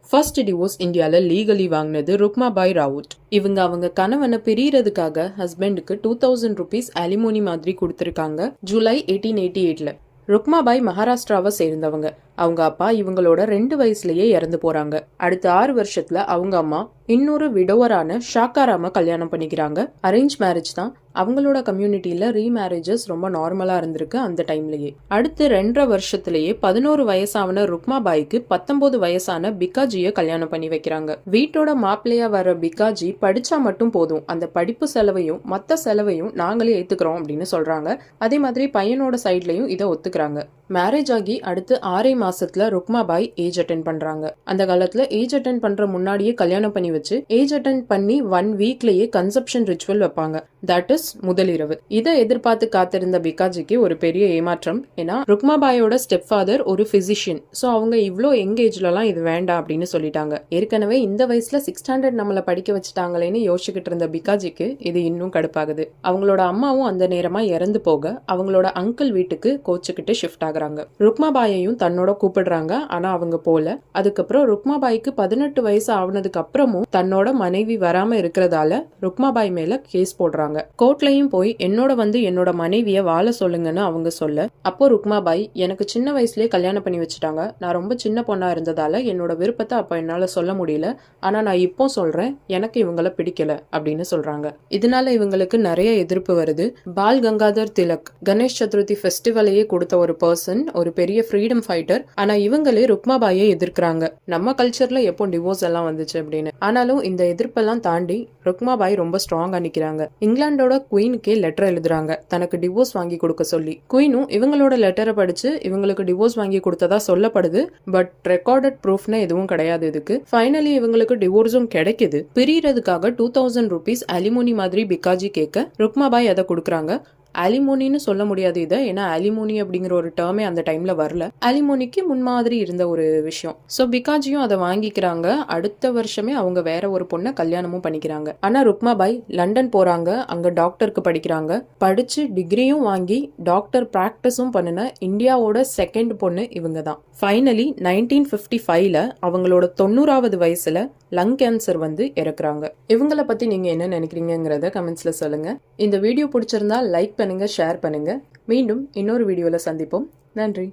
First divorce இந்தியால legally வாங்கினது ருக்மாபாய் ராவுத். இவங்க அவங்க கணவனை பிரியறதுக்காக ஹஸ்பண்டுக்கு 2000 rupees அலிமோனி மாதிரி கொடுத்திருக்காங்க ஜூலை 1888ல. ருக்மாபாய் மகாராஷ்டிராவை சேர்ந்தவங்க. அவங்க அப்பா இவங்களோட 2 வயசுலயே இறந்து போறாங்க. அடுத்த 6 வருஷத்துல அவங்க அம்மா இன்னொரு விடோவரான ஷாக்காராம கல்யாணம் பண்ணிக்கிறாங்க. அரேஞ்ச் மேரேஜ் தான். அவங்களோட கம்யூனிட்டியில ரீமேரேஜஸ் ரொம்ப நார்மலா இருந்திருக்கு அந்த டைம்லயே. அடுத்து 2.5 வருஷத்திலேயே 11 வயசான ருக்மாபாய்க்கு 19 வயசான பிகாஜிய கல்யாணம் பண்ணி வைக்கிறாங்க. வீட்டோட மாப்பிள்ளையா வர பிகாஜி படிச்சா மட்டும் போதும், அந்த படிப்பு செலவையும் மத்த செலவையும் நாங்களே ஏத்துக்கிறோம் அப்படின்னு சொல்றாங்க. அதே மாதிரி பையனோட சைட்லயும் இதை ஒத்துக்கிறாங்க. மேரேஜ் ஆகி அடுத்து 6 மாசத்துல ருக்மாபாய் ஏஜ் அட்டென்ட் பண்றாங்க. அந்த காலத்துல ஏஜ் அட்டென்ட் பண்ற முன்னாடியே கல்யாணம் பண்ணி வச்சு ஏஜ் அட்டென்ட் பண்ணி 1 வீக்லயே கன்செப்ஷன் ரிச்சுவல் வைப்பாங்க. தட் இஸ் முதலிரவு. இதை எதிர்பார்த்து காத்திருந்த பிகாஜிக்கு ஒரு பெரிய ஏமாற்றம். ஏன்னா ருக்மாபாயோட ஸ்டெப் ஃபாதர் ஒரு பிசிஷியன். சோ அவங்க இவ்ளோ யங் ஏஜ்லலாம் இது வேண்டாம் அப்படின்னு சொல்லிட்டாங்க. ஏற்கனவே இந்த வயசுல 6th ஸ்டாண்டர்ட் நம்மள படிக்க வச்சுட்டாங்களேன்னு யோசிச்சுக்கிட்டு இருந்த பிகாஜிக்கு இது இன்னும் கடுப்பாகுது. அவங்களோட அம்மாவும் அந்த நேரமா இறந்து போக அவங்களோட அங்கிள் வீட்டுக்கு கோச்சுக்கிட்டு ஷிஃப்ட் ஆகுறாங்க. ருக்மாபாயையும் தன்னோட கூப்பிடுறாங்க. ஆனா அவங்க போல. அதுக்கப்புறம் ருக்மாபாய்க்கு 18 வயசு ஆனதுக்கு அப்புறமும் தன்னோட மனைவி வராம இருக்கிறதால ருக்மாபாய் மேல கேஸ் போடுறாங்க. கோர்ட்லயும் போய் என்னோட மனைவிய வாழ சொல்லுங்கன்னு அவங்க சொல்ல, அப்போ ருக்மாபாய் எனக்கு சின்ன வயசுலயே கல்யாணம் பண்ணி வச்சுட்டாங்க. நான் ரொம்ப சின்ன பொண்ணா இருந்ததால என்னோட விருப்பத்தை அப்ப என்னால சொல்ல முடியல. ஆனா நான் இப்போ சொல்றேன், எனக்கு இவங்கள பிடிக்கல அப்படின்னு சொல்றாங்க. இதனால இவங்களுக்கு நிறைய எதிர்ப்பு வருது. பால் கங்காதர் திலக் கணேஷ் சதுர்த்தி ஃபெஸ்டிவலையே கொடுத்த ஒரு பர்சன், ஒரு பெரிய ஃப்ரீடம் ஃபைட்டர். ஆனா இவங்களே ருக்மாபாயை எதிர்க்கிறாங்க. நம்ம கல்ச்சர்ல எப்போ டிவோர்ஸ் எல்லாம் வந்துச்சு அப்படின்னு. ஆனாலும் இந்த எதிர்ப்பெல்லாம் தாண்டி ருக்மாபாய் ரொம்ப ஸ்ட்ராங்கா நிக்கிறாங்க. இங்கிலாண்டோட குயினுக்கே லெட்டர் எழுதுறாங்க தனக்கு டிவோர்ஸ் வாங்கி கொடுக்க சொல்லி. குயினும் இவங்களோட லெட்டரை படிச்சு இவங்களுக்கு டிவோர்ஸ் வாங்கி கொடுத்ததா சொல்லப்படுது. பட் ரெக்கார்டட் ப்ரூஃப்னு எதுவும் கிடையாது இதுக்கு. ஃபைனலி இவங்களுக்கு டிவோர்ஸும் கிடைக்குது. பிரியறதுக்காக 2000 rupees அலிமோனி மாதிரி பிகாஜி கேட்க ருக்மாபாய் அதை கொடுக்குறாங்க. அலிமோனின்னு சொல்ல முடியாது இதை, ஏன்னா அலிமோனி அப்படிங்கிற ஒரு டேர்மே அந்த டைம்ல வரல. அலிமோனிக்கு முன்மாதிரி இருந்த ஒரு விஷயம். சோ பிகாஜியும் அதை வாங்கிக்கிறாங்க. அடுத்த வருஷமே அவங்க வேற ஒரு பொண்ணை கல்யாணமும் பண்ணிக்கிறாங்க. ஆனா ருக்மாபாய் லண்டன் போறாங்க. அங்க டாக்டருக்கு படிக்கிறாங்க. படிச்சு டிகிரியும் வாங்கி டாக்டர் பிராக்டிஸும் பண்ணின இந்தியாவோட 2nd பொண்ணு இவங்க தான். ஃபைனலி 1955ல அவங்களோட 90வது வயசுல லங் கேன்சர் வந்து இறக்குறாங்க. இவங்களை பத்தி நீங்க என்ன நினைக்கிறீங்கிறத கமெண்ட்ஸ்ல சொல்லுங்க. இந்த வீடியோ பிடிச்சிருந்தா லைக் பண்ணுங்க, ஷேர் பண்ணுங்க. மீண்டும் இன்னொரு வீடியோல சந்திப்போம். நன்றி.